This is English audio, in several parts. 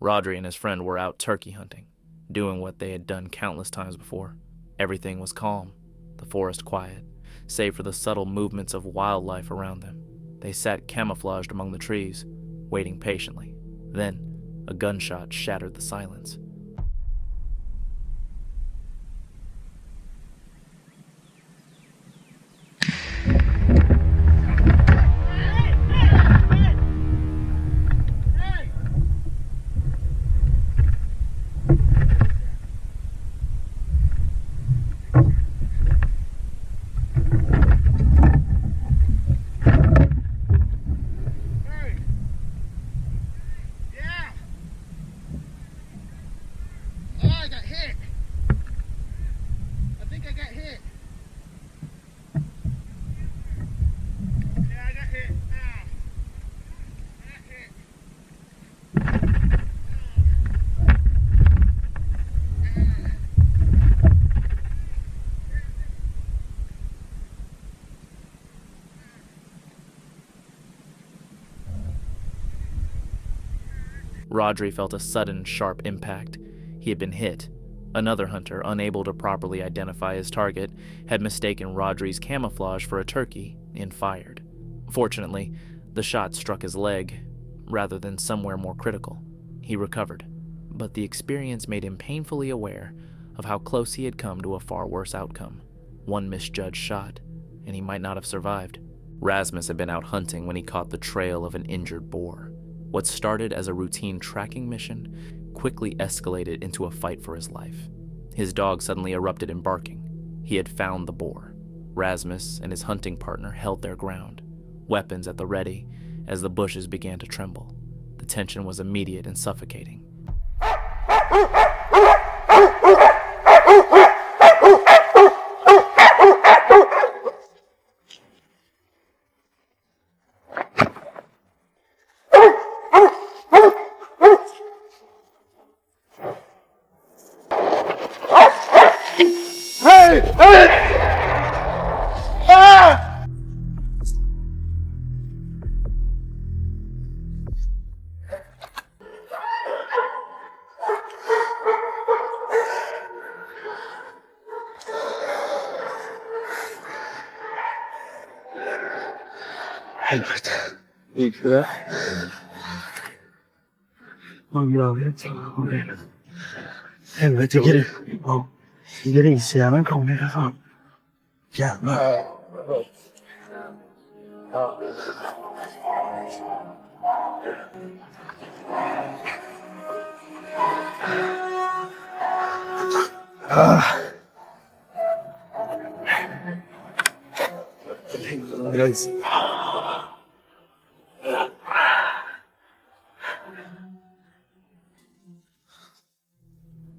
Rodri and his friend were out turkey hunting, doing what they had done countless times before. Everything was calm, the forest quiet, save for the subtle movements of wildlife around them. They sat camouflaged among the trees, waiting patiently. Then, a gunshot shattered the silence. Rodri felt a sudden, sharp impact. He had been hit. Another hunter, unable to properly identify his target, had mistaken Rodri's camouflage for a turkey and fired. Fortunately, the shot struck his leg, rather than somewhere more critical. He recovered, but the experience made him painfully aware of how close he had come to a far worse outcome. One misjudged shot, and he might not have survived. Rasmus had been out hunting when he caught the trail of an injured boar. What started as a routine tracking mission quickly escalated into a fight for his life. His dog suddenly erupted in barking. He had found the boar. Rasmus and his hunting partner held their ground, weapons at the ready, as the bushes began to tremble. The tension was immediate and suffocating. Helvete. Gick det? Jag vet inte. Helvete, grisjäveln kom i alla fall. Jävlar.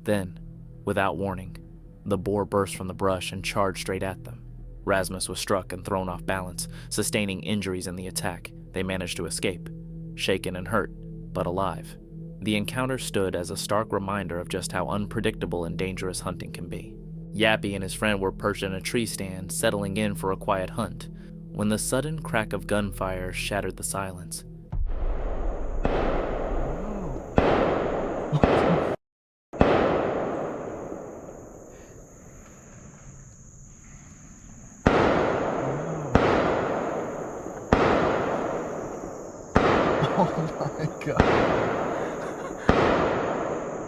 Then, without warning, the boar burst from the brush and charged straight at them. Rasmus was struck and thrown off balance, sustaining injuries in the attack. They managed to escape, shaken and hurt, but alive. The encounter stood as a stark reminder of just how unpredictable and dangerous hunting can be. Yappy and his friend were perched in a tree stand, settling in for a quiet hunt, when the sudden crack of gunfire shattered the silence. Oh my god.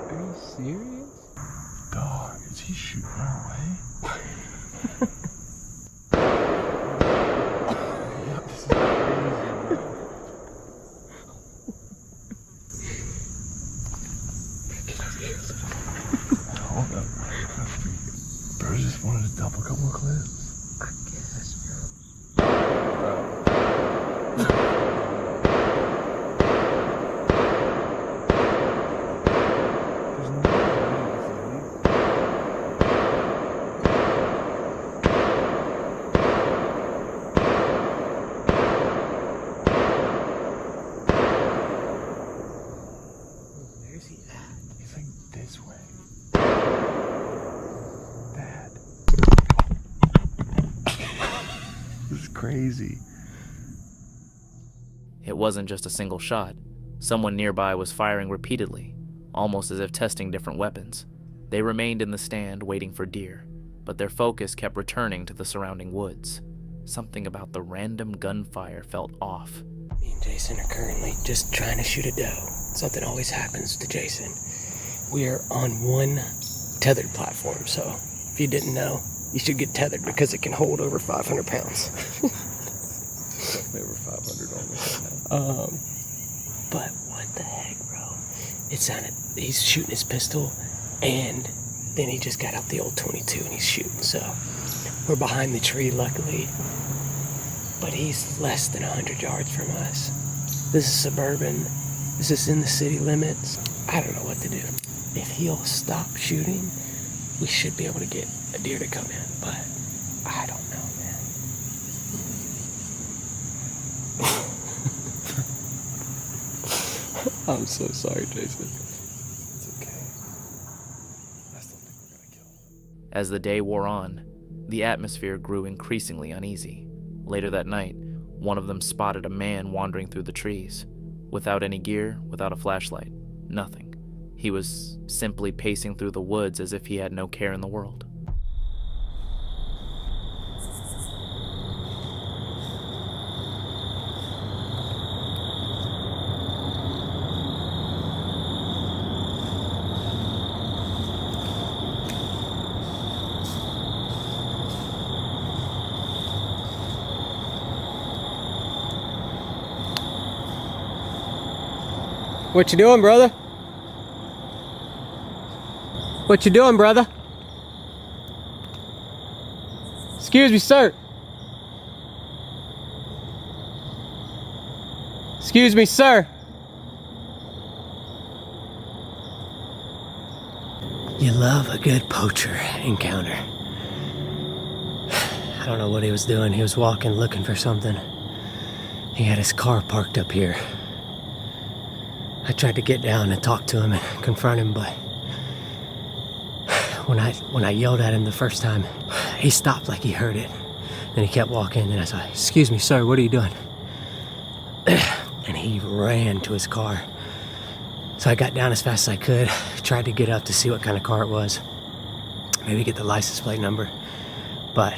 Are you serious? Dog, is he shooting our way? Yeah, this is crazy, bro. Hold up. Bro just wanted to dump a couple of clips. I guess, bro. Where's he at? He's like this way. Dad. This is crazy. It wasn't just a single shot. Someone nearby was firing repeatedly, almost as if testing different weapons. They remained in the stand waiting for deer, but their focus kept returning to the surrounding woods. Something about the random gunfire felt off. Me and Jason are currently just trying to shoot a doe. Something always happens to Jason. We are on one tethered platform, so if you didn't know, you should get tethered because it can hold over 500 pounds. Definitely over 500 on this right now. But what the heck, bro? It sounded, he's shooting his pistol, and then he just got out the old 22 and he's shooting, so we're behind the tree, luckily. But he's less than 100 yards from us. This is suburban. This is in the city limits. I don't know what to do. If he'll stop shooting, we should be able to get a deer to come in, but I don't know, man. I'm so sorry, Jason. It's okay. I still think we're gonna kill him. As the day wore on, the atmosphere grew increasingly uneasy. Later that night, one of them spotted a man wandering through the trees. Without any gear, without a flashlight, nothing. He was simply pacing through the woods as if he had no care in the world. What you doing, brother? What you doing, brother? Excuse me, sir. Excuse me, sir. You love a good poacher encounter. I don't know what he was doing. He was walking, looking for something. He had his car parked up here. I tried to get down and talk to him and confront him, but when I yelled at him the first time, he stopped like he heard it. Then he kept walking, and I said, "Excuse me, sir, what are you doing?" And he ran to his car. So I got down as fast as I could, tried to get up to see what kind of car it was, maybe get the license plate number, but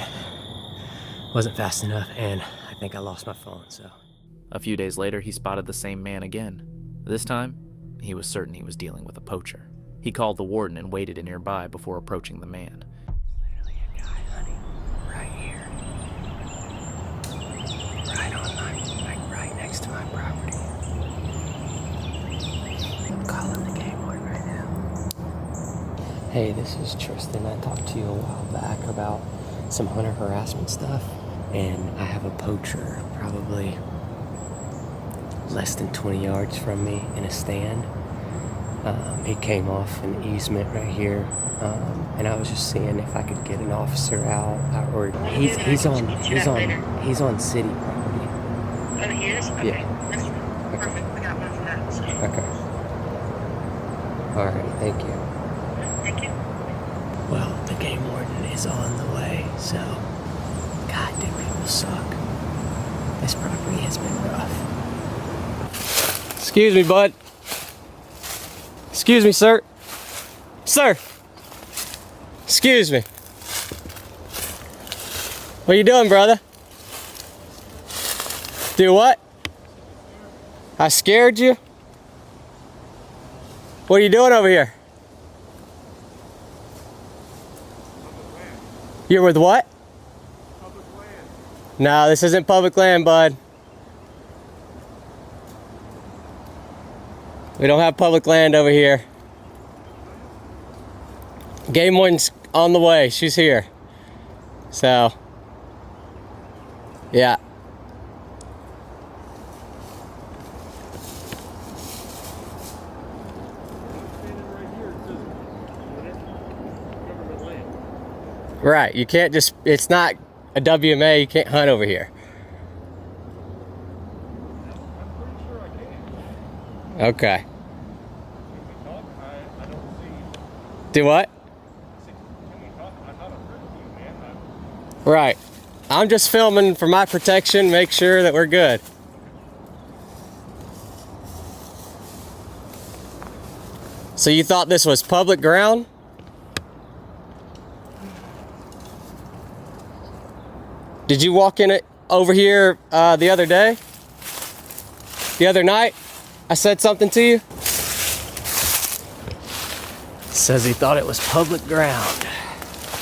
wasn't fast enough, and I think I lost my phone, so. A few days later, he spotted the same man again. This time, he was certain he was dealing with a poacher. He called the warden and waited nearby before approaching the man. Literally a guy hunting right here. Right on right next to my property. I'm calling the game warden right now. Hey, this is Tristan. I talked to you a while back about some hunter harassment stuff, and I have a poacher probably less than 20 yards from me in a stand. He came off an easement right here, and I was just seeing if I could get an officer out. Or he's on city property. Oh, he is? Okay. Yeah. That's perfect. I got one for that. So. Okay. All right. Thank you. Thank you. Well, the game warden is on the way, so God, do people suck. This property has been rough. Excuse me, bud. Excuse me, sir. Sir. Excuse me. What are you doing, brother? Do what? I scared you? What are you doing over here? You're with what? Public land. No, this isn't public land, bud. We don't have public land over here. Game warden's on the way. She's here. So, yeah. Right, you can't just, it's not a WMA, you can't hunt over here. Okay. Do what? Right. I'm just filming for my protection, make sure that we're good. So you thought this was public ground? Did you walk in it over here the other day? The other night? I said something to you? Says he thought it was public ground.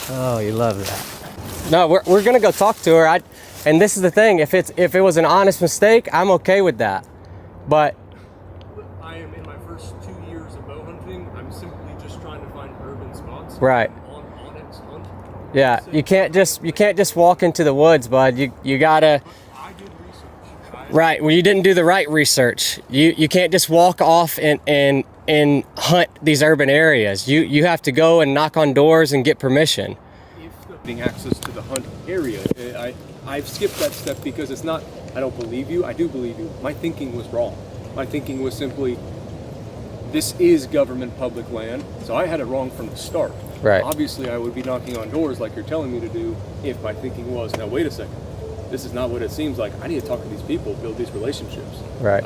Oh, you love that. No, we're gonna go talk to her. And this is the thing, if it was an honest mistake, I'm okay with that. But I am in my first 2 years of bow hunting. I'm simply just trying to find urban spots. right. On its hunt. Yeah, you can't just walk into the woods, bud. You gotta. I did research. Right. Well, you didn't do the right research. You can't just walk off and hunt these urban areas. You have to go and knock on doors and get permission. Getting access to the hunt area. I've skipped that step because it's not, I don't believe you, I do believe you. My thinking was wrong. My thinking was simply, this is government public land, so I had it wrong from the start. Right. Obviously, I would be knocking on doors like you're telling me to do if my thinking was, now wait a second, this is not what it seems like. I need to talk to these people, build these relationships. Right.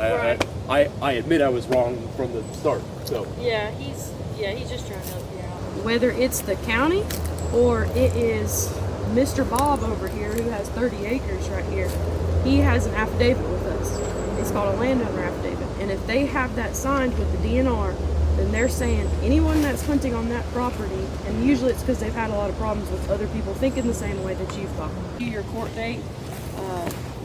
I admit I was wrong from the start, so. Yeah, he's just trying to help you out. Whether it's the county or it is Mr. Bob over here who has 30 acres right here, he has an affidavit with us. It's called a landowner affidavit. And if they have that signed with the DNR, then they're saying anyone that's hunting on that property, and usually it's because they've had a lot of problems with other people thinking the same way that you've thought. Your court date,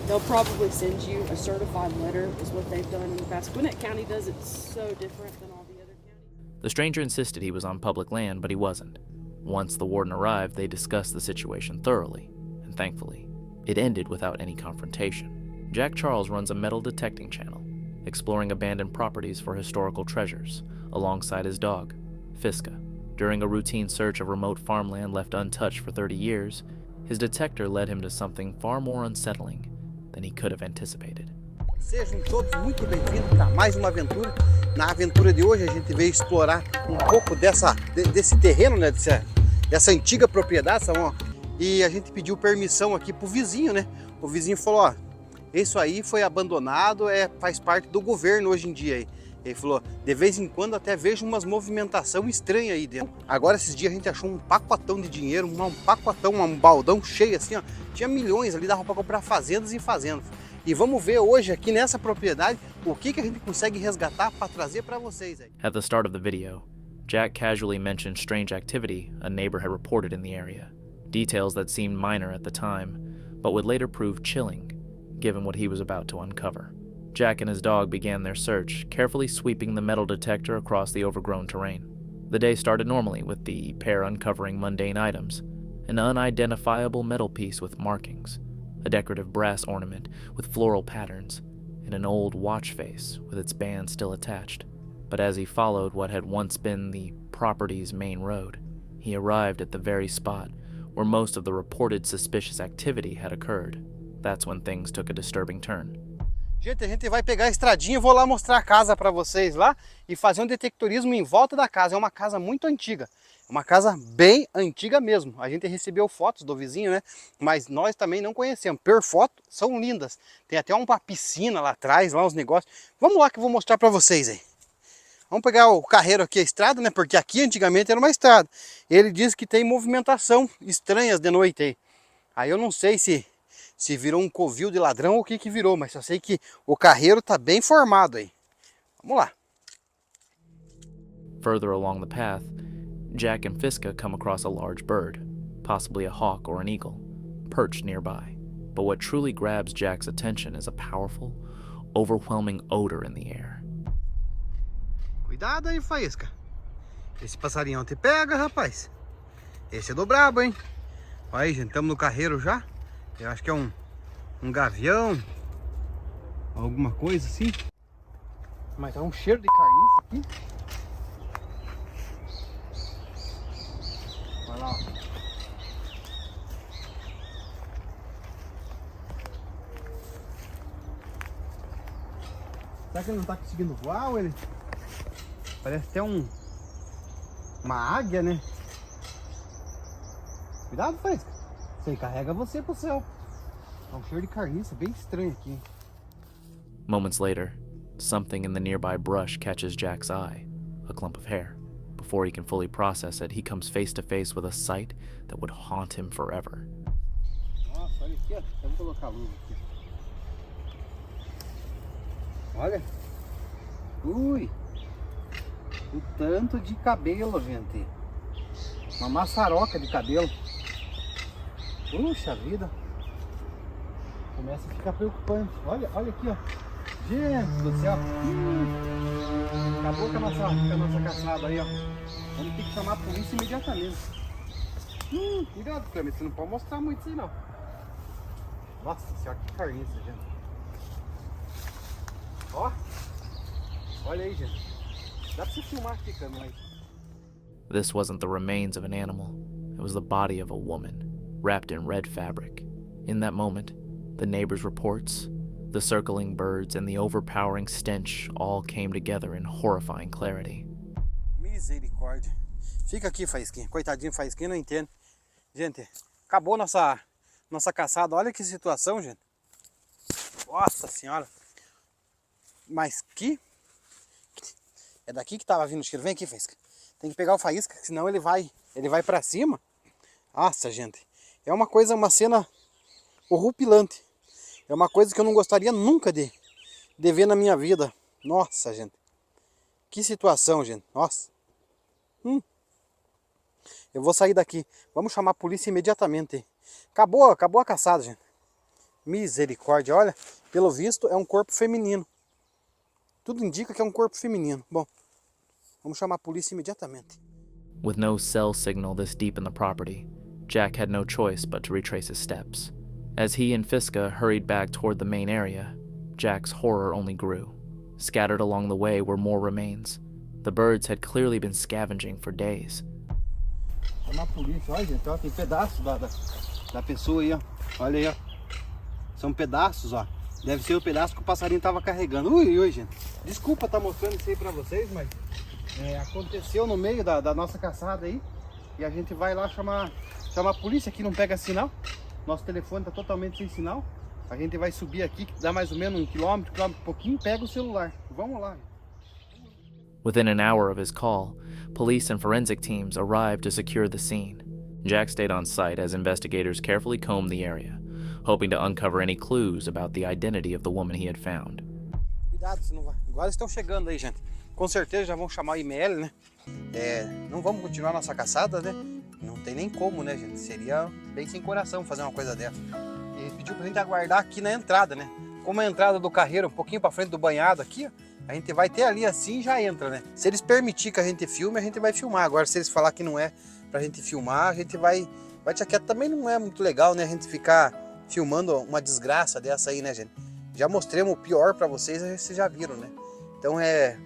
they'll probably send you a certified letter is what they've done in the past. Gwinnett County does it so different than all the other counties. The stranger insisted he was on public land, but he wasn't. Once the warden arrived, they discussed the situation thoroughly, and thankfully, it ended without any confrontation. Jack Charles runs a metal detecting channel, exploring abandoned properties for historical treasures, alongside his dog, Fiska. During a routine search of remote farmland left untouched for 30 years, his detector led him to something far more unsettling than he could have anticipated. Sejam todos muito bem-vindos para mais uma aventura. Na aventura de hoje a gente veio explorar pouco desse terreno, né, dessa antiga propriedade, e a gente pediu permissão aqui pro vizinho, né? O vizinho falou, ó, isso aí foi abandonado, faz parte do governo hoje em dia aí. Ele falou, de vez em quando até vejo umas movimentação estranha aí dentro. Agora esses dias a gente achou um pacotão de dinheiro, um pacotão, um baldão cheio assim, ó. Tinha milhões ali, dava para comprar fazendas e fazendas. E vamos ver hoje aqui nessa propriedade o que a gente consegue resgatar para trazer para vocês aí. At the start of the video, Jack casually mentioned strange activity a neighbor had reported in the area, details that seemed minor at the time, but would later prove chilling, given what he was about to uncover. Jack and his dog began their search, carefully sweeping the metal detector across the overgrown terrain. The day started normally, with the pair uncovering mundane items, an unidentifiable metal piece with markings, a decorative brass ornament with floral patterns, and an old watch face with its band still attached. But as he followed what had once been the property's main road, he arrived at the very spot where most of the reported suspicious activity had occurred. That's when things took a disturbing turn. Gente, a gente vai pegar a estradinha, eu vou lá mostrar a casa para vocês lá e fazer um detectorismo em volta da casa. É uma casa muito antiga, uma casa bem antiga mesmo. A gente recebeu fotos do vizinho, né? Mas nós também não conhecemos. Por foto, são lindas. Tem até uma piscina lá atrás, lá uns negócios. Vamos lá que eu vou mostrar para vocês aí. Vamos pegar o carreiro aqui, a estrada, né? Porque aqui antigamente era uma estrada. Ele diz que tem movimentação estranhas de noite aí. Aí eu não sei se virou um covil de ladrão ou o que virou, mas só sei que o carreiro tá bem formado aí. Vamos lá. Further along the path, Jack and Fiska come across a large bird, possibly a hawk or an eagle, perched nearby. But what truly grabs Jack's attention is a powerful, overwhelming odor in the air. Cuidado aí, faísca. Esse passarinhão te pega, rapaz. Esse é do brabo, hein? Olha aí, gente, estamos no carreiro já. Eu acho que é um gavião, alguma coisa assim. Mas tá um cheiro de carniça aqui. Olha lá, ó. Será que ele não tá conseguindo voar ou ele... Parece até uma águia, né? Cuidado, Faísca. Isso aí carrega você pro céu. Tá um cheiro de carniça bem estranho aqui. Moments later, something in the nearby brush catches Jack's eye. a clump of hair. Before he can fully process it, he comes face to face with a sight that would haunt him forever. Nossa, olha aqui, ó. Eu vou colocar a luva aqui. Olha. Ui. O tanto de cabelo, gente. Uma maçaroca de cabelo. Puxa vida. Começa a ficar preocupante. Olha aqui, ó. Gente do céu. Acabou com a nossa caçada aí, ó. Vamos ter que chamar a polícia imediatamente. Cuidado, Clemente, você não pode mostrar muito isso aí, não. Nossa senhora, que carniça, gente. Ó. Olha aí, gente. Dá pra você filmar aqui, Clemente. This wasn't the remains of an animal. It was the body of a woman, wrapped in red fabric. In that moment, the neighbors' reports, the circling birds, and the overpowering stench all came together in horrifying clarity. Misericórdia. Fica aqui, Faísquinha. Coitadinho, Faísquinha não entende. Gente, acabou nossa caçada. Olha que situação, gente. Nossa senhora. Mas que... É daqui que tava vindo o cheiro. Vem aqui, Faísca. Tem que pegar o Faísca, senão ele vai pra cima. Nossa, gente. É uma cena horripilante. É uma coisa que eu não gostaria nunca de ver na minha vida. Nossa, gente. Que situação, gente. Nossa. Eu vou sair daqui. Vamos chamar a polícia imediatamente. Acabou a caçada, gente. Misericórdia. Olha, pelo visto é um corpo feminino. Tudo indica que é um corpo feminino. Bom, vamos chamar a polícia imediatamente. With no cell signal this deep in the property, Jack had no choice but to retrace his steps. As he and Fiska hurried back toward the main area, Jack's horror only grew. Scattered along the way were more remains. The birds had clearly been scavenging for days. Chamar a polícia. Olha, gente, ó, tem pedaços da pessoa aí, ó. Olha aí, ó. São pedaços, ó. Deve ser o pedaço que o passarinho tava carregando. Ui, gente. Desculpa estar mostrando isso aí pra vocês, mas aconteceu no meio da nossa caçada aí. E a gente vai lá chamar a polícia, que não pega sinal. Nosso telefone tá totalmente sem sinal. A gente vai subir aqui, que dá mais ou menos 1 quilômetro e pouquinho, pega o celular. Vamos lá. Within an hour of his call, police and forensic teams arrived to secure the scene. Jack stayed on site as investigators carefully combed the area, hoping to uncover any clues about the identity of the woman he had found. Cuidado, se não vai. Agora estão chegando aí, gente. Com certeza já vão chamar o IML, né? Não vamos continuar nossa caçada, né? Não tem nem como, né, gente? Seria bem sem coração fazer uma coisa dessa. E pediu pra gente aguardar aqui na entrada, né? Como a entrada do carreiro um pouquinho pra frente do banhado aqui, ó, a gente vai ter ali assim e já entra, né? Se eles permitirem que a gente filme, a gente vai filmar. Agora, se eles falar que não é pra gente filmar, a gente vai deixar quieto. Também não é muito legal, né? A gente ficar filmando uma desgraça dessa aí, né, gente? Já mostramos o pior pra vocês, vocês já viram, né? Então é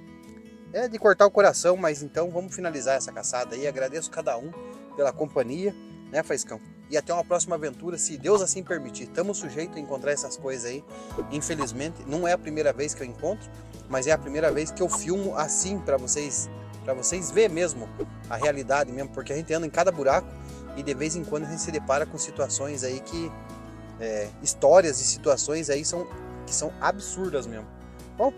de cortar o coração, mas então vamos finalizar essa caçada aí. Agradeço cada um pela companhia, né, Faiscão? E até uma próxima aventura, se Deus assim permitir. Estamos sujeitos a encontrar essas coisas aí. Infelizmente, não é a primeira vez que eu encontro, mas é a primeira vez que eu filmo assim para vocês ver mesmo a realidade mesmo, porque a gente anda em cada buraco e de vez em quando a gente se depara com situações aí que histórias e situações aí que são absurdas mesmo. Bom,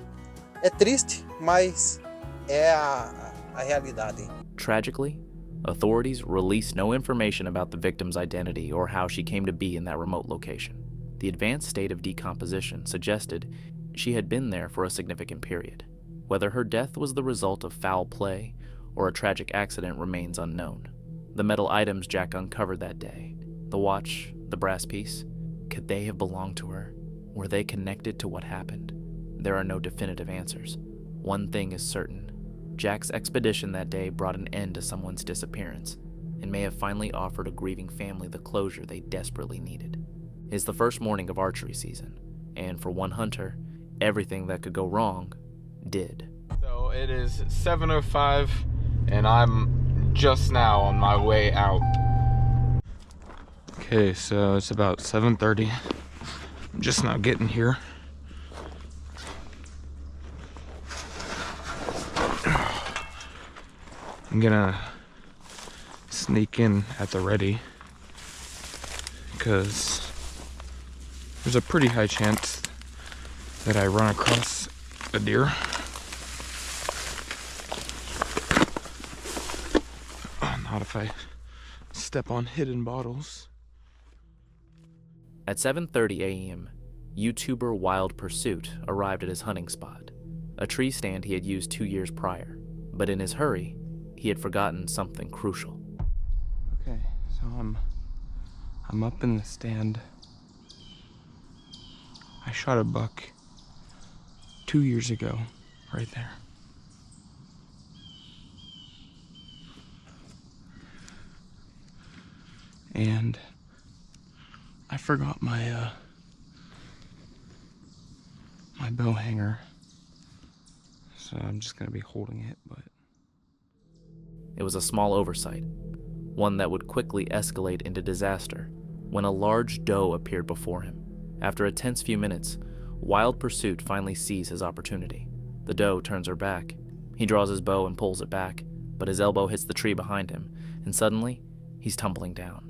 é triste, mas é a realidade. Tragically, authorities released no information about the victim's identity or how she came to be in that remote location. The advanced state of decomposition suggested she had been there for a significant period. Whether her death was the result of foul play or a tragic accident remains unknown. The metal items Jack uncovered that day, the watch, the brass piece, could they have belonged to her? Were they connected to what happened? There are no definitive answers. One thing is certain. Jack's expedition that day brought an end to someone's disappearance and may have finally offered a grieving family the closure they desperately needed. It's the first morning of archery season, and for one hunter, everything that could go wrong did. So it is 7:05 and I'm just now on my way out. Okay, so it's about 7:30. I'm just now getting here. I'm gonna sneak in at the ready because there's a pretty high chance that I run across a deer. out if I step on hidden bottles. At 7:30 a.m., YouTuber Wild Pursuit arrived at his hunting spot, a tree stand he had used 2 years prior, but in his hurry, he had forgotten something crucial. Okay, so I'm up in the stand. I shot a buck 2 years ago, right there. And I forgot my my bow hanger, so I'm just gonna be holding it, but It was a small oversight, one that would quickly escalate into disaster when a large doe appeared before him. After a tense few minutes, Wild Pursuit finally sees his opportunity. The doe turns her back. He draws his bow and pulls it back, but his elbow hits the tree behind him, and suddenly, he's tumbling down.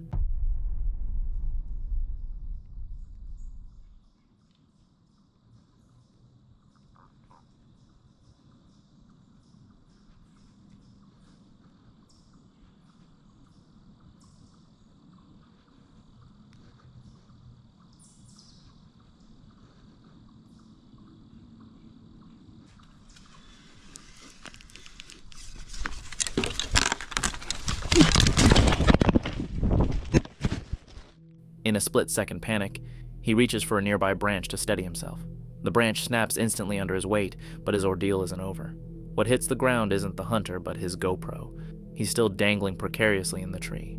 In a split-second panic, he reaches for a nearby branch to steady himself. The branch snaps instantly under his weight, but his ordeal isn't over. What hits the ground isn't the hunter, but his GoPro. He's still dangling precariously in the tree.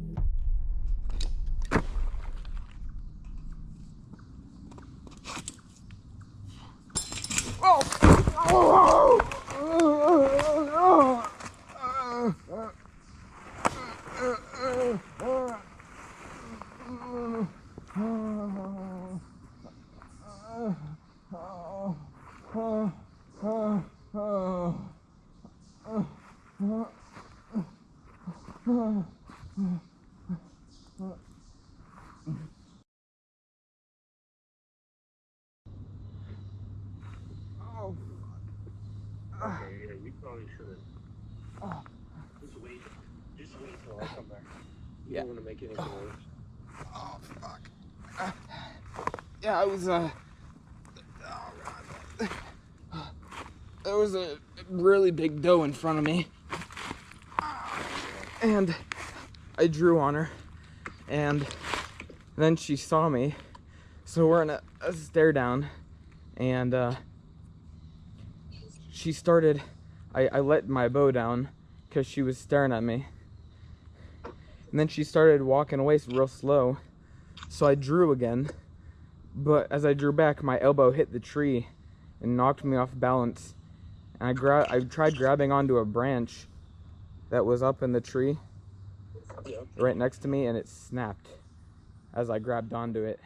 Okay, yeah, you probably should have. Just wait till I come back. You don't want to make anything worse. oh fuck. Yeah, I was oh god. There was a really big doe in front of me, and I drew on her, and then she saw me, so we're in a stare down, and she started, I let my bow down because she was staring at me, and then she started walking away real slow, so I drew again, but as I drew back, my elbow hit the tree and knocked me off balance, and I tried grabbing onto a branch that was up in the tree right next to me, and it snapped as I grabbed onto it.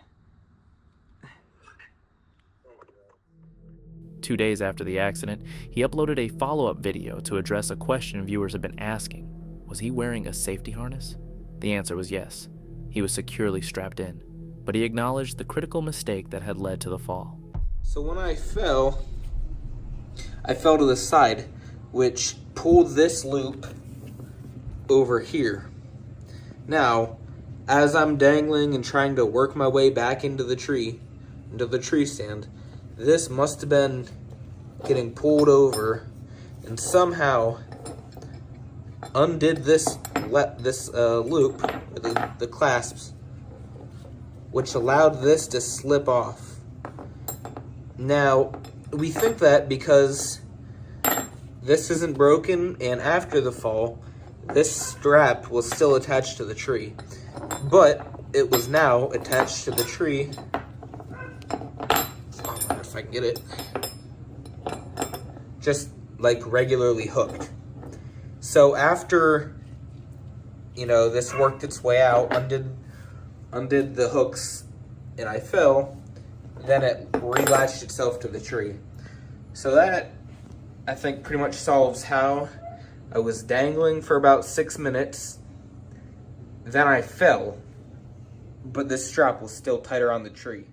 2 days after the accident, he uploaded a follow-up video to address a question viewers had been asking. Was he wearing a safety harness? The answer was yes. He was securely strapped in, but he acknowledged the critical mistake that had led to the fall. So when I fell to the side, which pulled this loop over here. Now, as I'm dangling and trying to work my way back into the tree stand, this must have been getting pulled over and somehow undid this loop, the clasps, which allowed this to slip off. Now, we think that because this isn't broken, and after the fall, this strap was still attached to the tree, but it was now attached to the tree. I don't know if I can get it. Just like regularly hooked. So after, this worked its way out, undid the hooks, and I fell, then it relatched itself to the tree. So that, I think, pretty much solves how I was dangling for about 6 minutes, then I fell, but this strap was still tighter on the tree.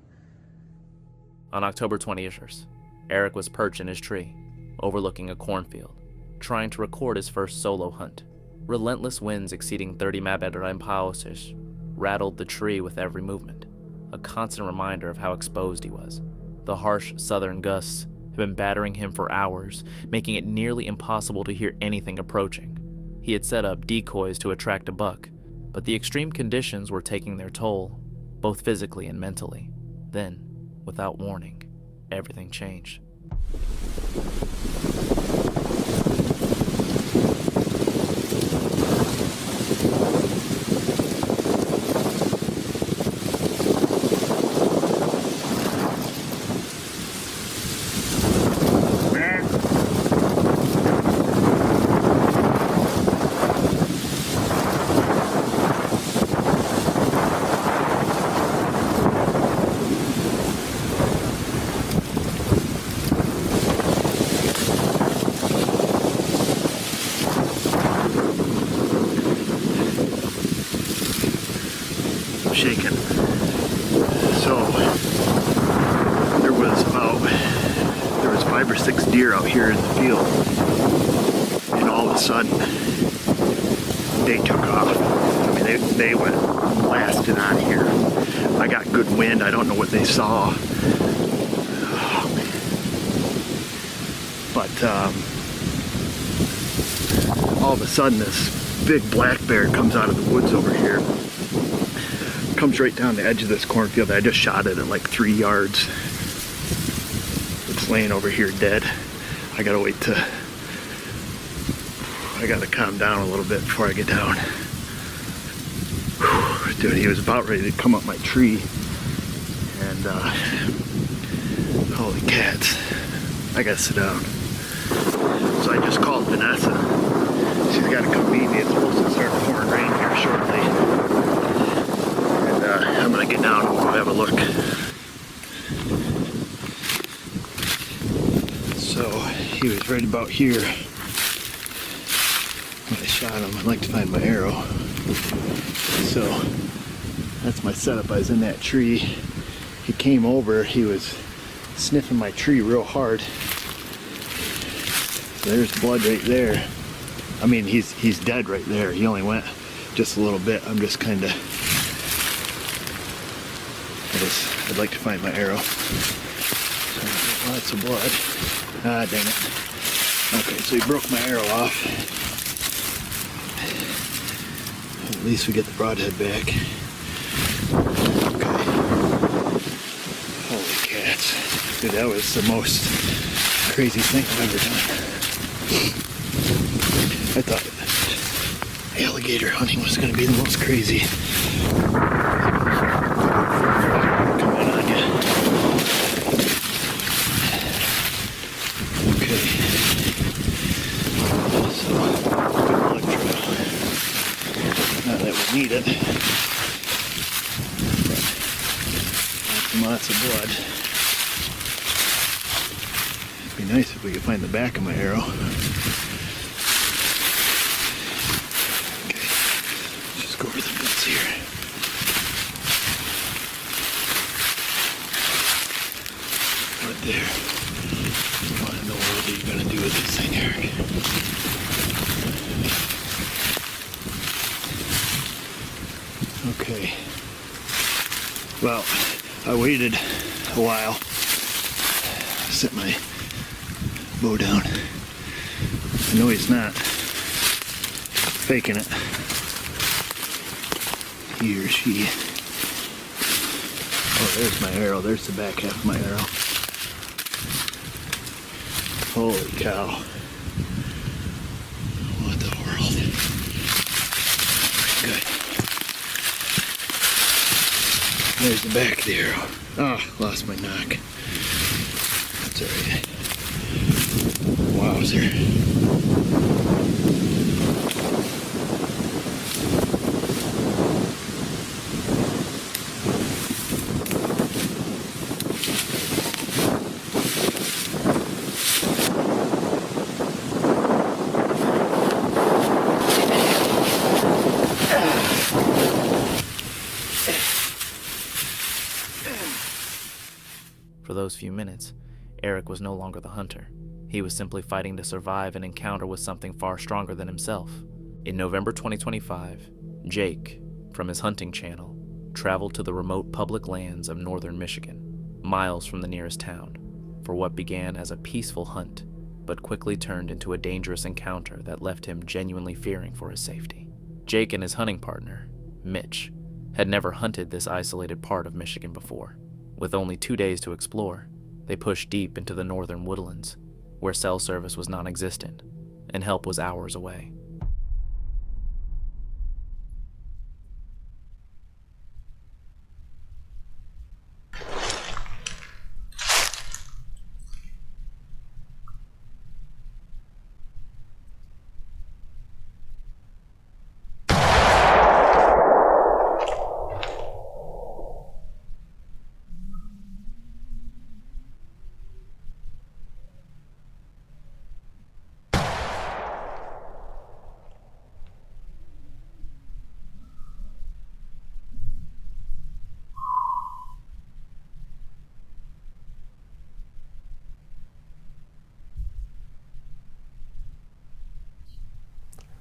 On October 20th, Eric was perched in his tree, overlooking a cornfield, trying to record his first solo hunt. Relentless winds exceeding 30 mph rattled the tree with every movement, a constant reminder of how exposed he was. The harsh southern gusts had been battering him for hours, making it nearly impossible to hear anything approaching. He had set up decoys to attract a buck, but the extreme conditions were taking their toll, both physically and mentally. Then, without warning, everything changed. Shaken. So there was 5 or 6 deer out here in the field, and all of a sudden they took off. I mean, they went blasting out of here. I got good wind. I don't know what they saw. Oh, man. But all of a sudden this big black bear comes out of the woods over here. Comes right down the edge of this cornfield. I just shot it at like 3 yards. It's laying over here dead. I gotta calm down a little bit before I get down. Whew. Dude, he was about ready to come up my tree, and holy cats, I gotta sit down. So I just called Vanessa. She's gotta come meet me. It's supposed to start pouring rain here shortly. I'm gonna get down and we'll have a look. So he was right about here when I shot him. I'd like to find my arrow. So that's my setup. I was in that tree. He came over. He was sniffing my tree real hard. So there's blood right there. I mean, he's dead right there. He only went just a little bit. I'm just kind of. I'd like to find my arrow. So, lots of blood. Ah, dang it. Okay, so he broke my arrow off. At least we get the broadhead back. Okay. Holy cats. Dude, that was the most crazy thing I've ever done. I thought alligator hunting was going to be the most crazy. Need it. Lots of blood. It'd be nice if we could find the back of my arrow. Okay, let's just go over the fence here. Right there. What in the world are you gonna do with this thing, Eric? Okay, well, I waited a while, set my bow down. I know he's not faking it, he or she. Oh, there's my arrow, there's the back half of my arrow. Holy cow. What the world? Good. There's the back of the arrow. Oh, lost my knock. That's alright. Wowzer. For those few minutes, Eric was no longer the hunter. He was simply fighting to survive an encounter with something far stronger than himself. In November 2025, Jake, from his hunting channel, traveled to the remote public lands of northern Michigan, miles from the nearest town, for what began as a peaceful hunt, but quickly turned into a dangerous encounter that left him genuinely fearing for his safety. Jake and his hunting partner, Mitch, had never hunted this isolated part of Michigan before. With only 2 days to explore, they pushed deep into the northern woodlands, where cell service was non-existent, and help was hours away.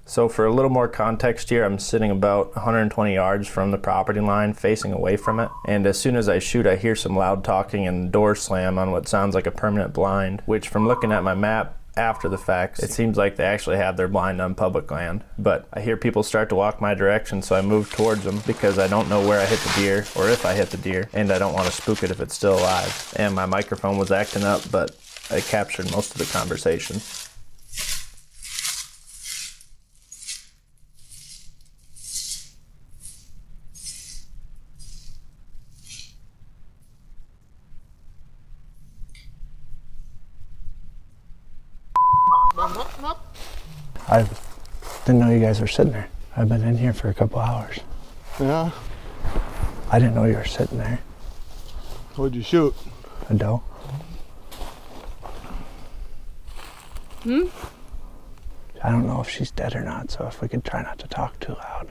So for a little more context here, I'm sitting about 120 yards from the property line, facing away from it. And as soon as I shoot, I hear some loud talking and door slam on what sounds like a permanent blind, which from looking at my map after the fact, it seems like they actually have their blind on public land. But I hear people start to walk my direction, so I move towards them because I don't know where I hit the deer or if I hit the deer, and I don't want to spook it if it's still alive. And my microphone was acting up, but I captured most of the conversation. I didn't know you guys were sitting there. I've been in here for a couple hours. Yeah? I didn't know you were sitting there. What'd you shoot? A doe. I don't know if she's dead or not, so if we could try not to talk too loud.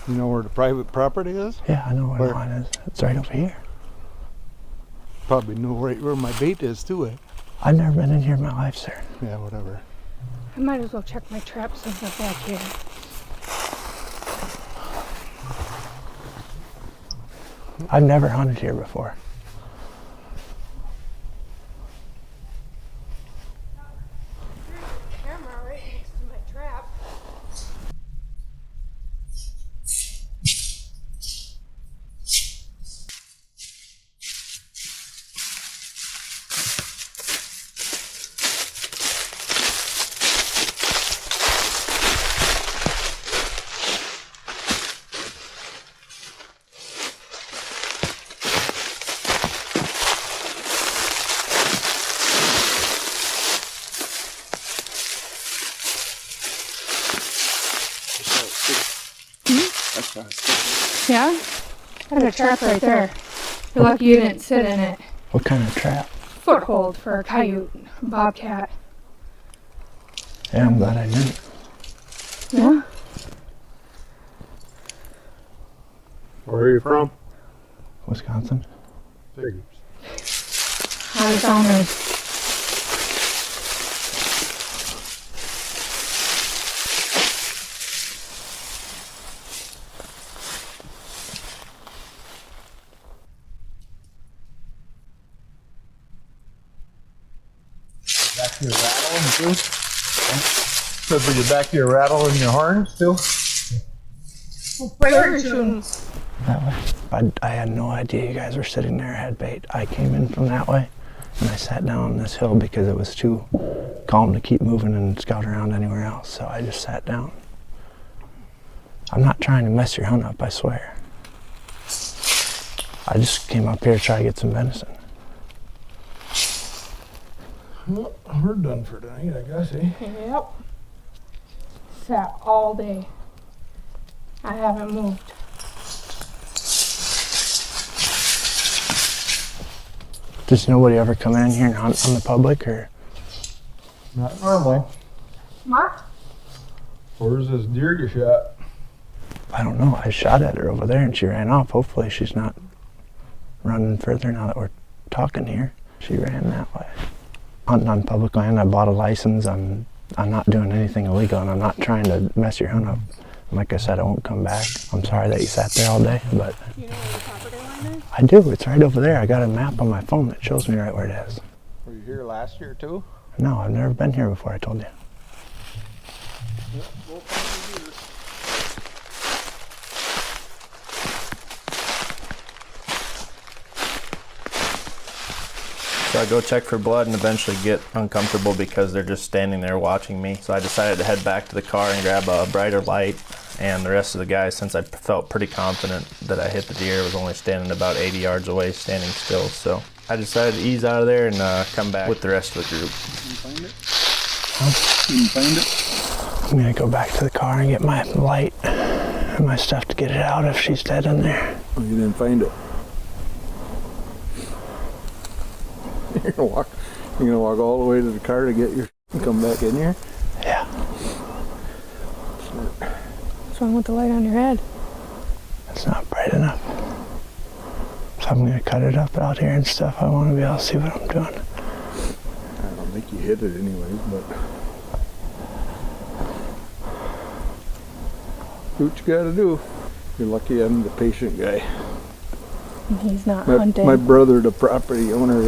You know where the private property is? Yeah, I know where Where? the line is. It's right over here. Probably know right where my bait is too, eh? I've never been in here in my life, sir. Yeah, whatever. I might as well check my trap since I'm back here. I've never hunted here before. Camera right next to my trap. Yeah? I had a trap right there. You're lucky you didn't sit in it. What kind of trap? Foothold for a coyote, bobcat. Yeah, I'm glad I didn't. Yeah? Where are you from? Wisconsin. Figures. Alaskan. Back to your rattling too? So for your back to your rattle in your horn still? Where are you shooting? That way. I had no idea you guys were sitting there. I had bait. I came in from that way, and I sat down on this hill because it was too calm to keep moving and scout around anywhere else, so I just sat down. I'm not trying to mess your hunt up, I swear. I just came up here to try to get some venison. Well, we're done for tonight, I guess, eh? Yep. Sat all day. I haven't moved. Does nobody ever come in here and hunt on the public, or? Not normally. What? Where's this deer you shot? I don't know. I shot at her over there and she ran off. Hopefully she's not running further now that we're talking here. She ran that way. hunting on public land. I bought a license. I'm not doing anything illegal, and I'm not trying to mess your hunt up. Like I said, I won't come back. I'm sorry that you sat there all day, but... You know where the property line is? I do. It's right over there. I got a map on my phone that shows me right where it is. Were you here last year too? No, I've never been here before, I told you. Yep, we'll find you here. So I go check for blood and eventually get uncomfortable because they're just standing there watching me. So I decided to head back to the car and grab a brighter light. And the rest of the guys, since I felt pretty confident that I hit the deer, was only standing about 80 yards away, standing still. So I decided to ease out of there and come back with the rest of the group. You can find it? Huh? You can find it? I'm gonna go back to the car and get my light and my stuff to get it out if she's dead in there. Oh, you didn't find it? You're gonna walk all the way to the car to get your and come back in here? Yeah. Smart. What's wrong with the light on your head? It's not bright enough. So I'm gonna cut it up out here and stuff. I wanna be able to see what I'm doing. I don't think you hit it anyways, but do what you gotta do. You're lucky I'm the patient guy. He's not hunting. My brother, the property owner,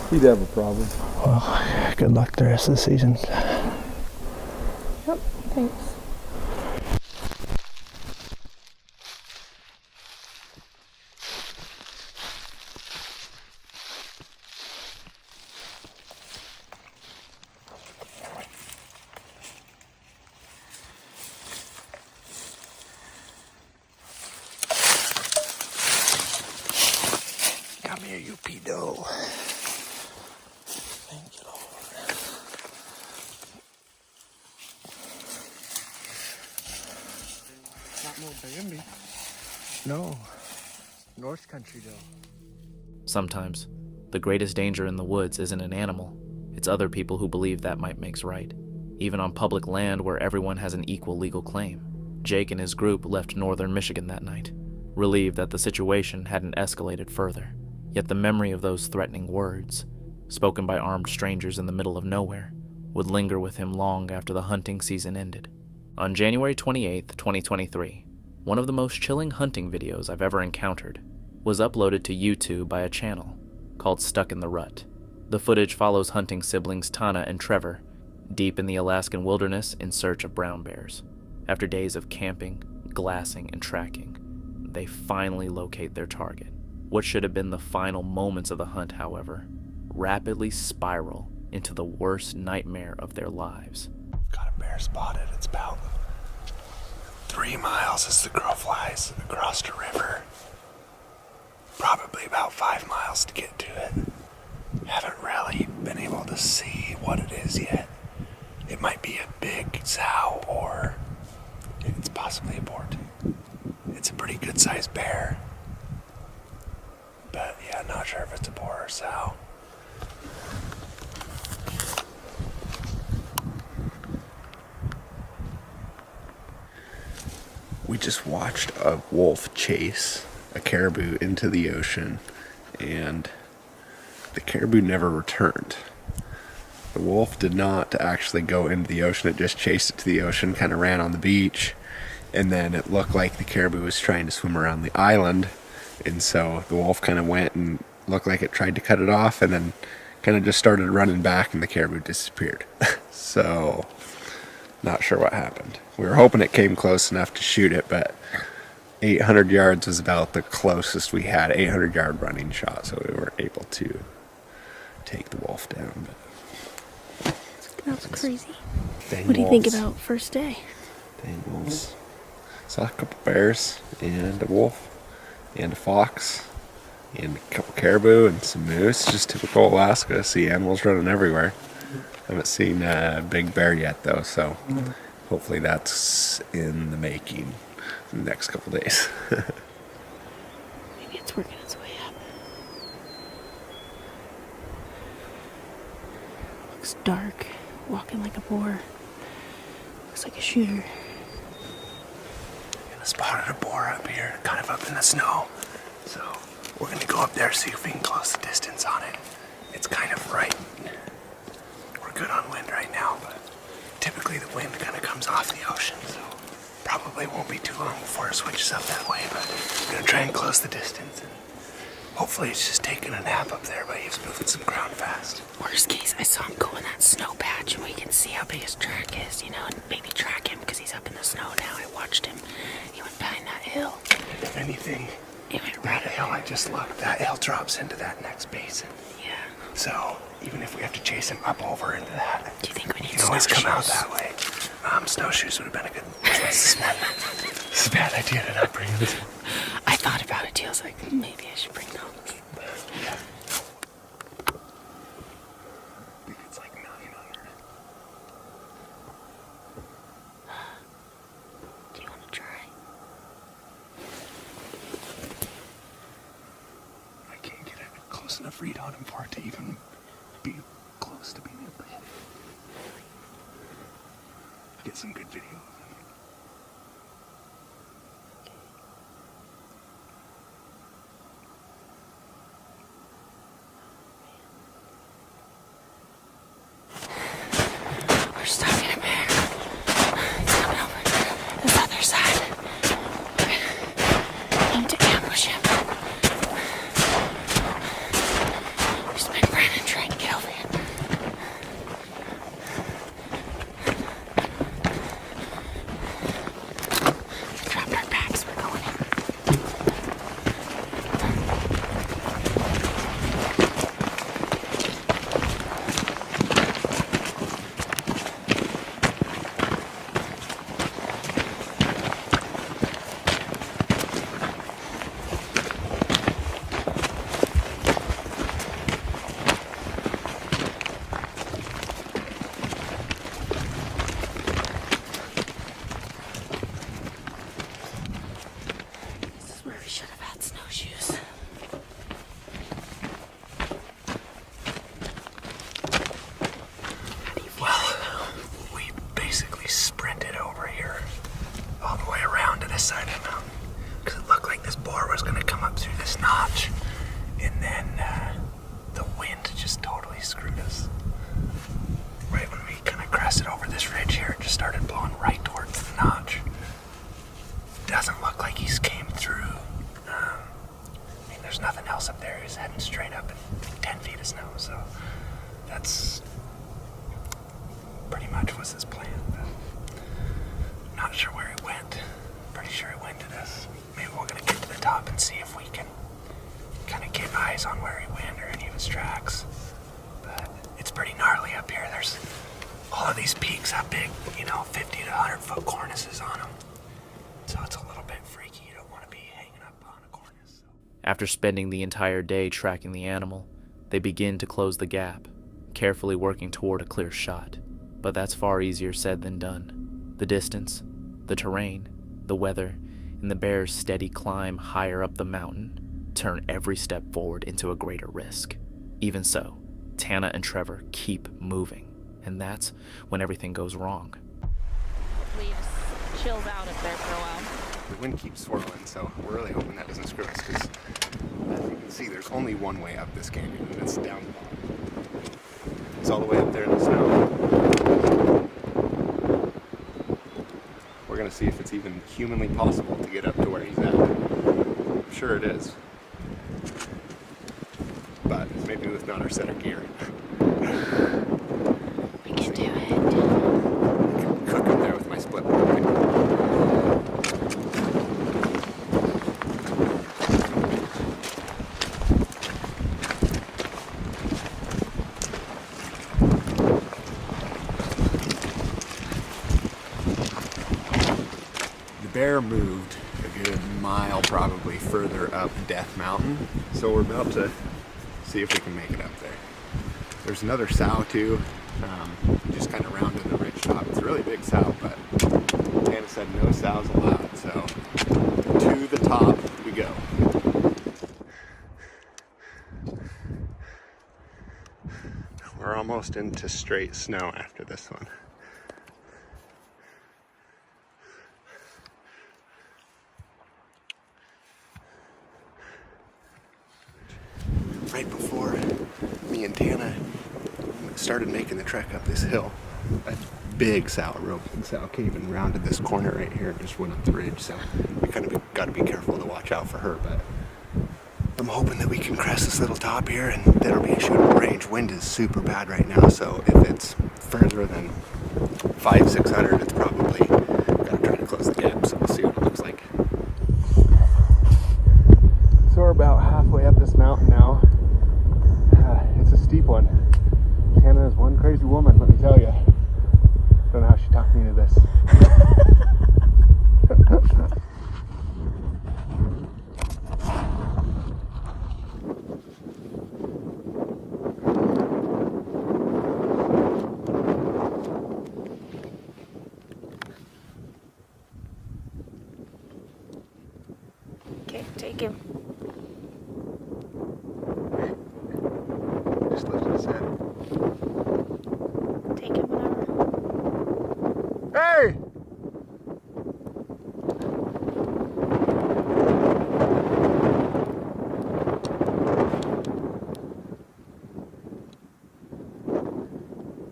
he'd have a problem. Well, good luck the rest of the season. Yep, thanks. Come here, you pedo. Thank you, Lord. Not no Bambi. No. North Country, though. Sometimes, the greatest danger in the woods isn't an animal. It's other people who believe that might makes right. Even on public land where everyone has an equal legal claim. Jake and his group left northern Michigan that night, relieved that the situation hadn't escalated further. Yet the memory of those threatening words, spoken by armed strangers in the middle of nowhere, would linger with him long after the hunting season ended. On January 28, 2023, one of the most chilling hunting videos I've ever encountered was uploaded to YouTube by a channel called Stuck in the Rut. The footage follows hunting siblings Tana and Trevor deep in the Alaskan wilderness in search of brown bears. After days of camping, glassing, and tracking, they finally locate their target. What should have been the final moments of the hunt, however, rapidly spiral into the worst nightmare of their lives. Got a bear spotted. It's about 3 miles as the crow flies across the river. Probably about 5 miles to get to it. Haven't really been able to see what it is yet. It might be a big sow or it's possibly a boar too. It's a pretty good sized bear. But yeah, not sure if it's a boar or sow. We just watched a wolf chase a caribou into the ocean, and the caribou never returned. The wolf did not actually go into the ocean, it just chased it to the ocean, kind of ran on the beach, and then it looked like the caribou was trying to swim around the island, and so the wolf kind of went and looked like it tried to cut it off, and then kind of just started running back, and the caribou disappeared. So, not sure what happened. We were hoping it came close enough to shoot it, but 800 yards was about the closest we had, 800-yard running shot, so we weren't able to take the wolf down. But that was crazy. What do you think about first day? Dang wolves. Saw a couple bears and a wolf and a fox and a couple caribou and some moose. Just typical Alaska. See animals running everywhere. Haven't seen a big bear yet though, so hopefully that's in the making in the next couple days. Maybe it's working its way up. Looks dark, walking like a boar. Looks like a shooter. I spotted a boar up here, kind of up in the snow. So we're gonna go up there, see if we can close the distance on it. It's kind of right. We're good on wind right now, but typically the wind kind of comes off the ocean, so probably won't be too long before it switches up that way, but I'm gonna try and close the distance. And hopefully it's just taking a nap up there, but he's moving some ground fast. Worst case, I saw him go in that snow patch and we can see how big his track is, you know, and maybe track him because he's up in the snow now. I watched him. He went behind that hill. If anything, He went that hill I just looked, that hill drops into that next basin. Yeah. So even if we have to chase him up over into that, Do you think we need he can always come out snowshoes? that way. Snowshoes would have been a good choice. It's a bad idea to not bring this. I thought about it too. I was like, maybe I should bring those. Yeah. I think it's like 900. Do you want to try? I can't get a close enough read on him for it to even be close to being able to hit. Get some good video of him. We're stalking a bear. He's coming over this other side. Aim to ambush him. There's been Brandon trying to get over here. Dropped our packs. We're going in. This is where we should have had snowshoes. How do you feel right now? We basically sprinted over here all the way around to this side of the mountain because it looked like this boar was going to come up through this notch, and then the wind just totally screwed us. Right when we kind of crested over this ridge here, it just started blowing right towards the notch. Doesn't look like he's came through. I mean, there's nothing else up there. He's heading straight up in 10 feet of snow, so that's pretty much was his plan, but not sure where he went. Pretty sure he went to this. Maybe we're gonna get to the top and see if we can kind of get eyes on where he went or any of his tracks. But it's pretty gnarly up here. There's all of these peaks have big, 50 to 100 foot cornices on them. So it's a little bit freaky. You don't want to be hanging up on a cornice. After spending the entire day tracking the animal, they begin to close the gap, carefully working toward a clear shot. But that's far easier said than done. The distance, the terrain, the weather, and the bear's steady climb higher up the mountain turn every step forward into a greater risk. Even so, Tana and Trevor keep moving, and that's when everything goes wrong. Hopefully it just chills out up there for a while. The wind keeps swirling, so we're really hoping that doesn't screw us, because as you can see, there's only one way up this canyon, and it's down the bottom. It's all the way up there in the snow. We're gonna see if it's even humanly possible to get up to where he's at. I'm sure it is. But maybe with not our set of gear. We can do it. I can cook up there with my split board. The bear moved a good mile probably further up Death Mountain, so we're about to see if we can make it up there. There's another sow too, just kind of rounded the ridge top. It's a really big sow, but Tana said no sows allowed, so to the top we go. We're almost into straight snow after this one. Right before me and Tana started making the trek up this hill. A big sow, real big sow, came and rounded this corner right here and just went up the ridge. So we kind of got to be careful to watch out for her. But I'm hoping that we can crest this little top here and that'll be a shootable range. Wind is super bad right now, so if it's further than 500-600, it's probably gotta try to close the gap. So we'll see what it looks like. So we're about halfway up this mountain now. It's a steep one. Hannah is one crazy woman, let me tell you. Don't know how she talked me into this. Okay, take him. Just lifted his head. Take him, whatever. Hey!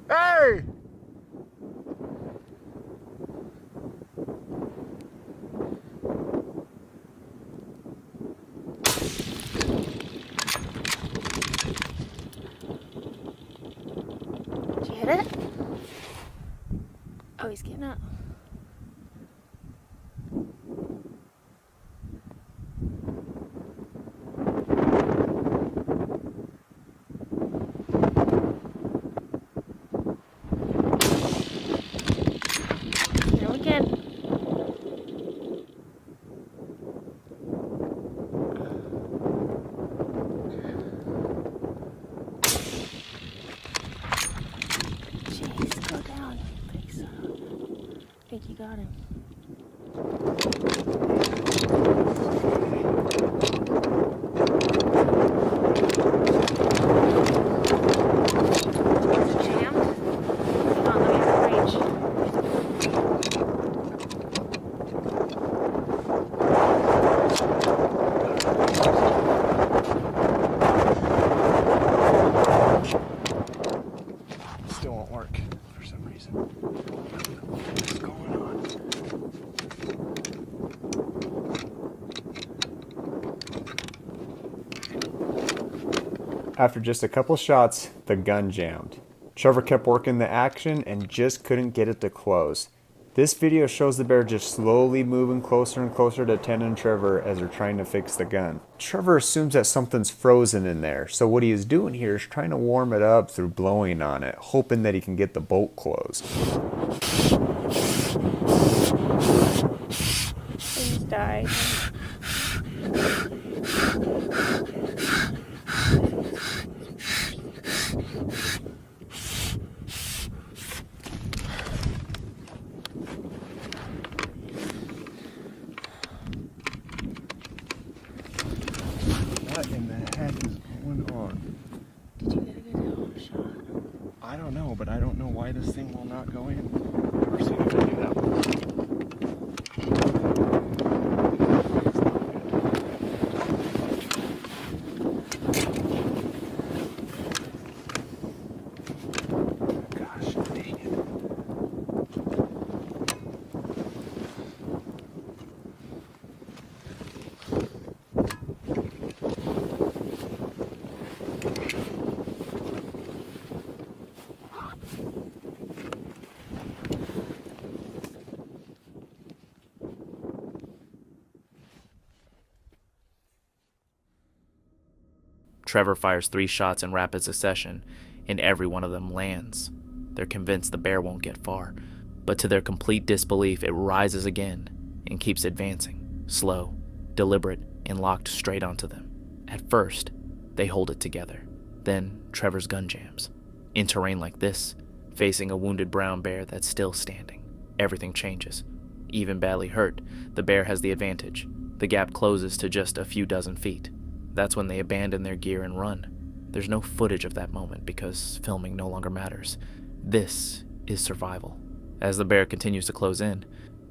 Hey! Did you hit it? Oh, he's getting up. Go again. Jeez, go down. Thanks. I think you got him. Jammed? Hold on, let me rearrange. Still won't work for some reason. What's going on? After just a couple shots, the gun jammed. Trevor kept working the action and just couldn't get it to close. This video shows the bear just slowly moving closer and closer to Ten and Trevor as they're trying to fix the gun. Trevor assumes that something's frozen in there, so what he is doing here is trying to warm it up through blowing on it, hoping that he can get the bolt closed. Please die. What in the heck is going on? Did you get a good shot? I don't know, but I don't know why this thing will not go in. Never seen it do that before. Gosh, dang it. Trevor fires 3 shots in rapid succession, and every one of them lands. They're convinced the bear won't get far, but to their complete disbelief, it rises again and keeps advancing, slow, deliberate, and locked straight onto them. At first, they hold it together. Then Trevor's gun jams. In terrain like this, facing a wounded brown bear that's still standing, everything changes. Even badly hurt, the bear has the advantage. The gap closes to just a few dozen feet. That's when they abandon their gear and run. There's no footage of that moment because filming no longer matters. This is survival. As the bear continues to close in,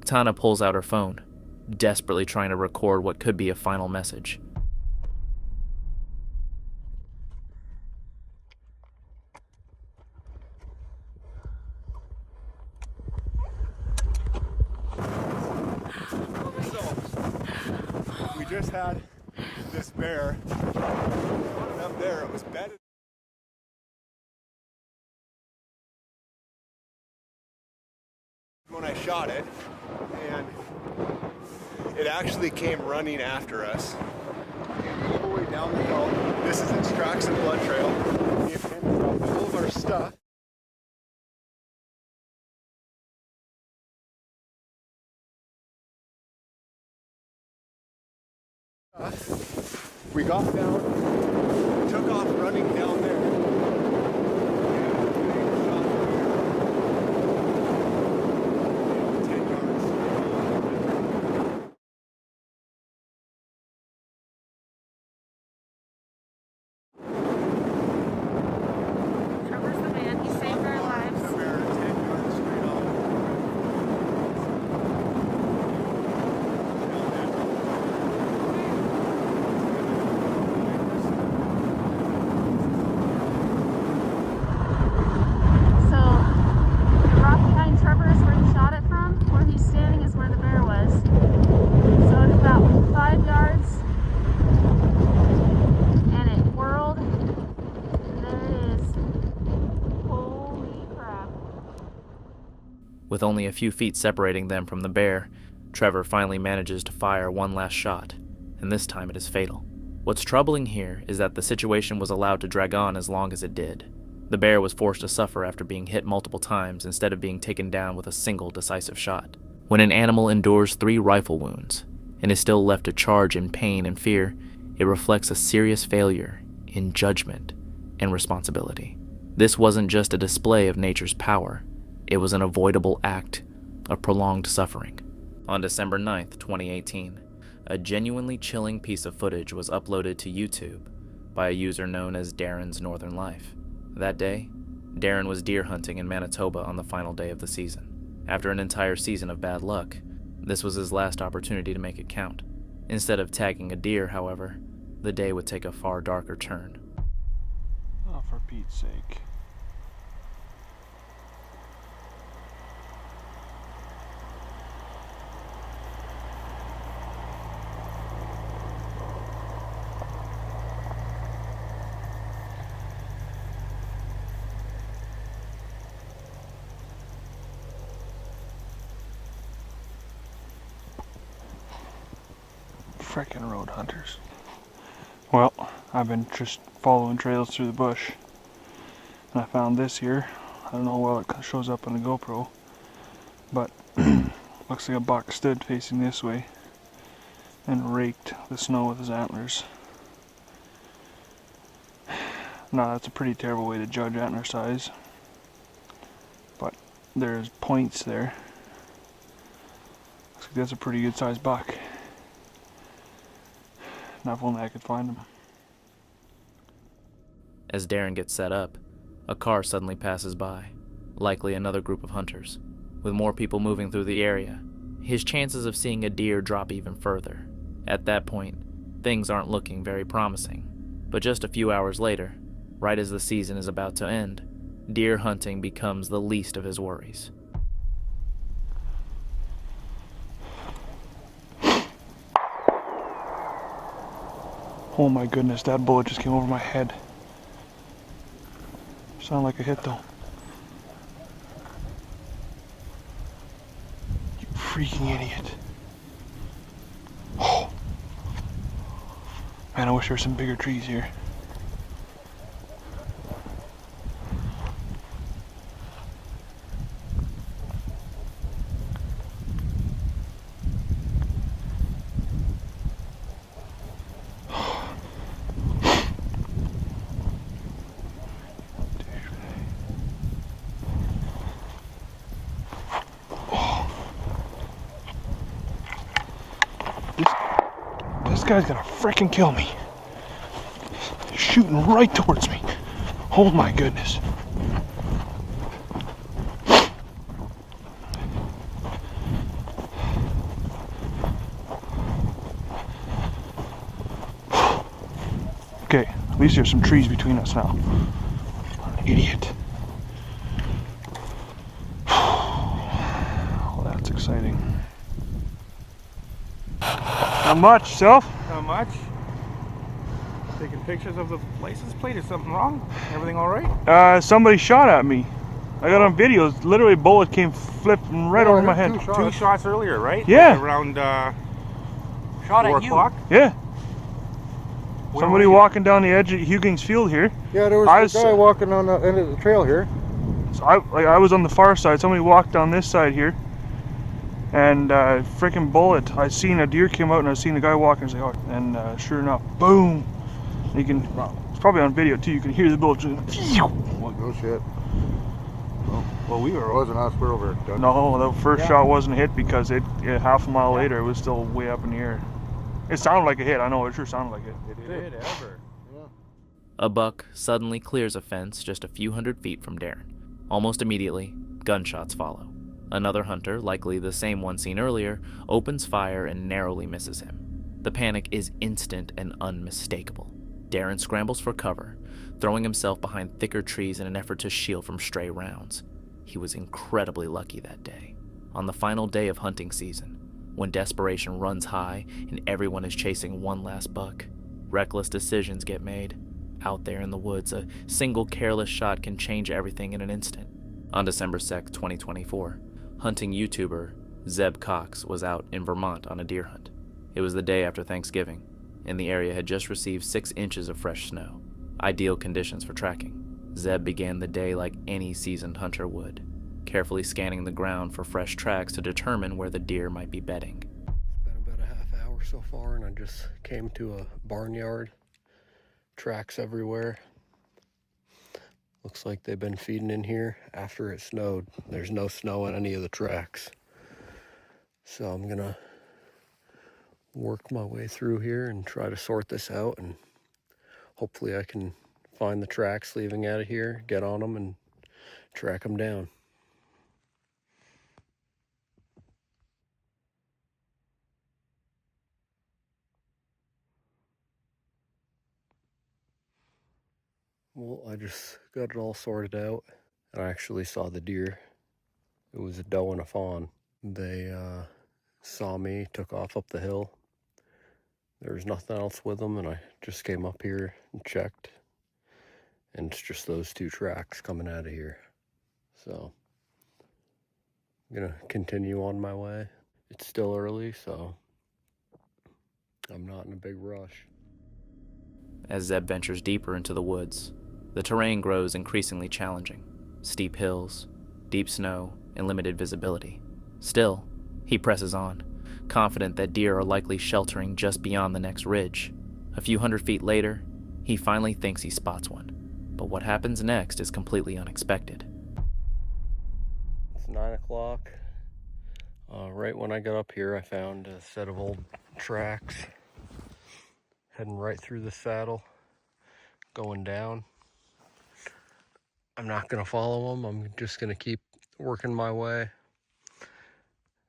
Tana pulls out her phone, desperately trying to record what could be a final message. just had this bear up there. It was bedded. When I shot it, and it actually came running after us. All the way down the hill. This is its tracks and blood trail. We have ended up all of our stuff. We got down, took off running down there. Trevor's the man. He saved our lives. So the rock behind Trevor is where he shot it from. Where he's standing is where the bear was. So it's about 5 yards, and it whirled. And there it is. Holy crap. With only a few feet separating them from the bear, Trevor finally manages to fire one last shot, and this time it is fatal. What's troubling here is that the situation was allowed to drag on as long as it did. The bear was forced to suffer after being hit multiple times instead of being taken down with a single decisive shot. When an animal endures 3 rifle wounds and is still left to charge in pain and fear, it reflects a serious failure in judgment and responsibility. This wasn't just a display of nature's power, it was an avoidable act of prolonged suffering. On December 9th, 2018, a genuinely chilling piece of footage was uploaded to YouTube by a user known as Darren's Northern Life. That day, Darren was deer hunting in Manitoba on the final day of the season. After an entire season of bad luck, this was his last opportunity to make it count. Instead of tagging a deer, however, the day would take a far darker turn. Oh, for Pete's sake. Frickin' road hunters. Well, I've been just following trails through the bush, and I found this here. I don't know how well it shows up on the GoPro, but looks like a buck stood facing this way and raked the snow with his antlers. Now that's a pretty terrible way to judge antler size, but there's points there. Looks like that's a pretty good sized buck. Now if only I could find him. As Darren gets set up, a car suddenly passes by, likely another group of hunters. With more people moving through the area, his chances of seeing a deer drop even further. At that point, things aren't looking very promising. But just a few hours later, right as the season is about to end, deer hunting becomes the least of his worries. Oh my goodness, that bullet just came over my head. Sounded like a hit though. You freaking idiot. Oh. Man, I wish there were some bigger trees here. This guy's gonna frickin' kill me. He's shooting right towards me. Oh my goodness. Okay, at least there's some trees between us now. What an idiot. Well, that's exciting. Not much, self? Not much. Taking pictures of the license plate. Is something wrong? Everything all right? Somebody shot at me. I got on video. Literally, a bullet came flipping right over my head. Two shots earlier, right? Yeah. Like around Shot 4 at you. o'clock. Yeah. Where Somebody were you? walking down the edge of Hugings Field here. Yeah, there was a guy walking on the end of the trail here. So I was on the far side. Somebody walked down this side here, and freaking bullet. I seen a deer came out, and I seen a guy walking. I was like, oh, and sure enough, boom! You can. It's probably on video too. You can hear the bullet. Well, no shit. Well, we were. Wasn't us. We're over at No, the first shot wasn't a hit because half a mile later it was still way up in the air. It sounded like a hit. I know it sure sounded like it. It did ever. Yeah. A buck suddenly clears a fence just a few hundred feet from Darren. Almost immediately, gunshots follow. Another hunter, likely the same one seen earlier, opens fire and narrowly misses him. The panic is instant and unmistakable. Darren scrambles for cover, throwing himself behind thicker trees in an effort to shield from stray rounds. He was incredibly lucky that day. On the final day of hunting season, when desperation runs high and everyone is chasing one last buck, reckless decisions get made. Out there in the woods, a single careless shot can change everything in an instant. On December 6, 2024, hunting YouTuber Zeb Cox was out in Vermont on a deer hunt. It was the day after Thanksgiving, and the area had just received 6 inches of fresh snow. Ideal conditions for tracking. Zeb began the day like any seasoned hunter would, carefully scanning the ground for fresh tracks to determine where the deer might be bedding. It's been about a half hour so far, and I just came to a barnyard. Tracks everywhere. Looks like they've been feeding in here after it snowed. There's no snow on any of the tracks. So I'm gonna work my way through here and try to sort this out, and hopefully I can find the tracks leaving out of here, get on them, and track them down. Well, I just got it all sorted out. I actually saw the deer. It was a doe and a fawn. They saw me, took off up the hill. There was nothing else with them, and I just came up here and checked. And it's just those 2 tracks coming out of here. So I'm gonna continue on my way. It's still early, so I'm not in a big rush. As Zeb ventures deeper into the woods, the terrain grows increasingly challenging. Steep hills, deep snow, and limited visibility. Still, he presses on, confident that deer are likely sheltering just beyond the next ridge. A few hundred feet later, he finally thinks he spots one. But what happens next is completely unexpected. It's 9 o'clock. Right when I got up here, I found a set of old tracks heading right through the saddle, going down. I'm not going to follow them. I'm just going to keep working my way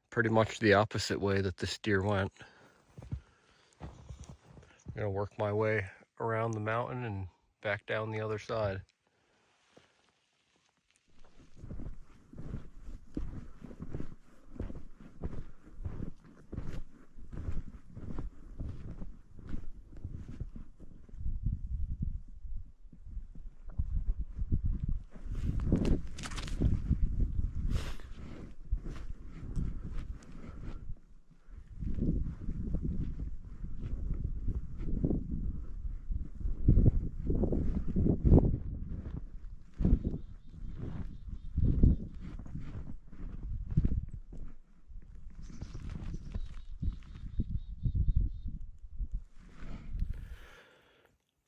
pretty much the opposite way that this deer went. I'm going to work my way around the mountain and back down the other side.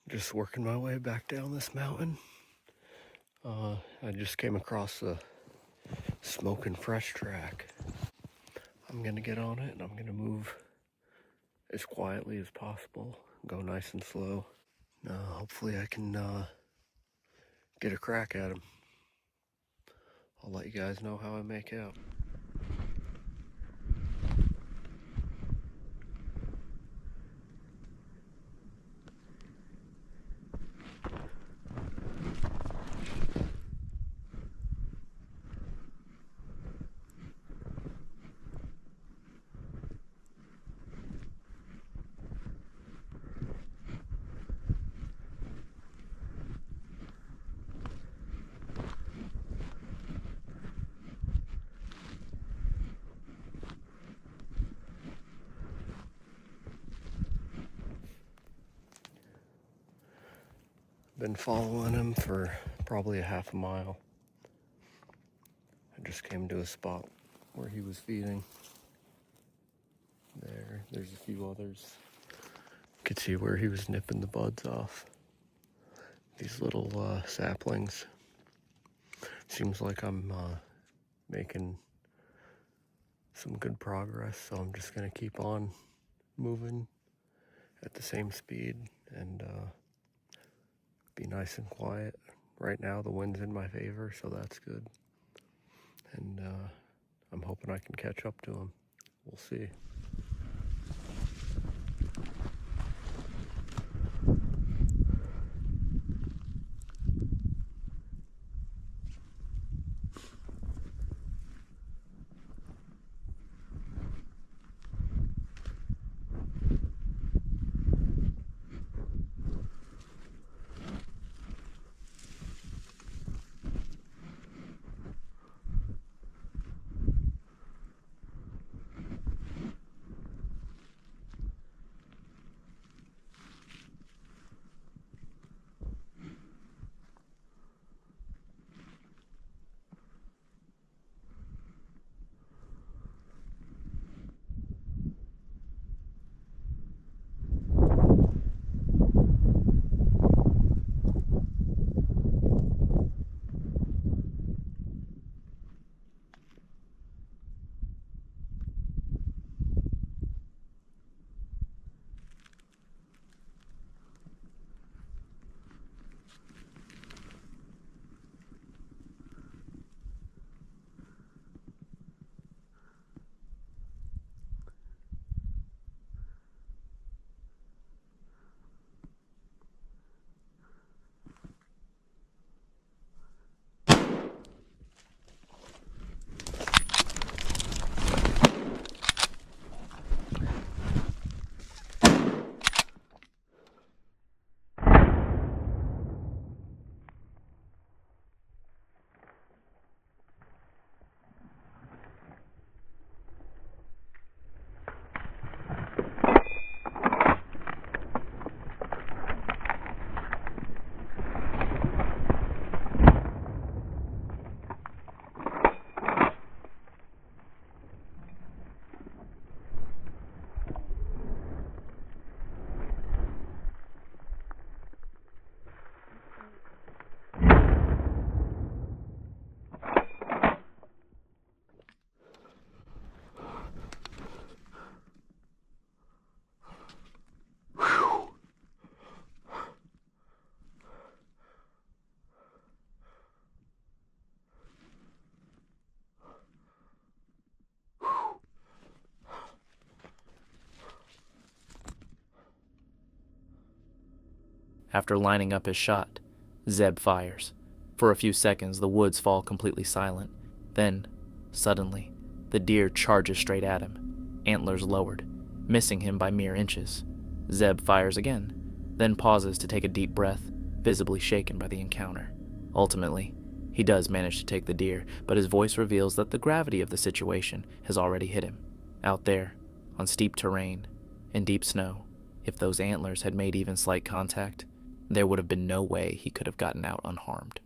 Just working my way back down this mountain. I just came across a smoking fresh track. I'm gonna get on it and I'm gonna move as quietly as possible, go nice and slow. Hopefully I can get a crack at him. I'll let you guys know how I make out. been following him for probably a half a mile. I just came to a spot where he was feeding. There's a few others. You could see where he was nipping the buds off. These little saplings. Seems like I'm making some good progress, so I'm just gonna keep on moving at the same speed and be nice and quiet. Right now the wind's in my favor, so that's good. And I'm hoping I can catch up to him. We'll see. After lining up his shot, Zeb fires. For a few seconds, the woods fall completely silent. Then, suddenly, the deer charges straight at him, antlers lowered, missing him by mere inches. Zeb fires again, then pauses to take a deep breath, visibly shaken by the encounter. Ultimately, he does manage to take the deer, but his voice reveals that the gravity of the situation has already hit him. Out there, on steep terrain, in deep snow, if those antlers had made even slight contact, there would have been no way he could have gotten out unharmed.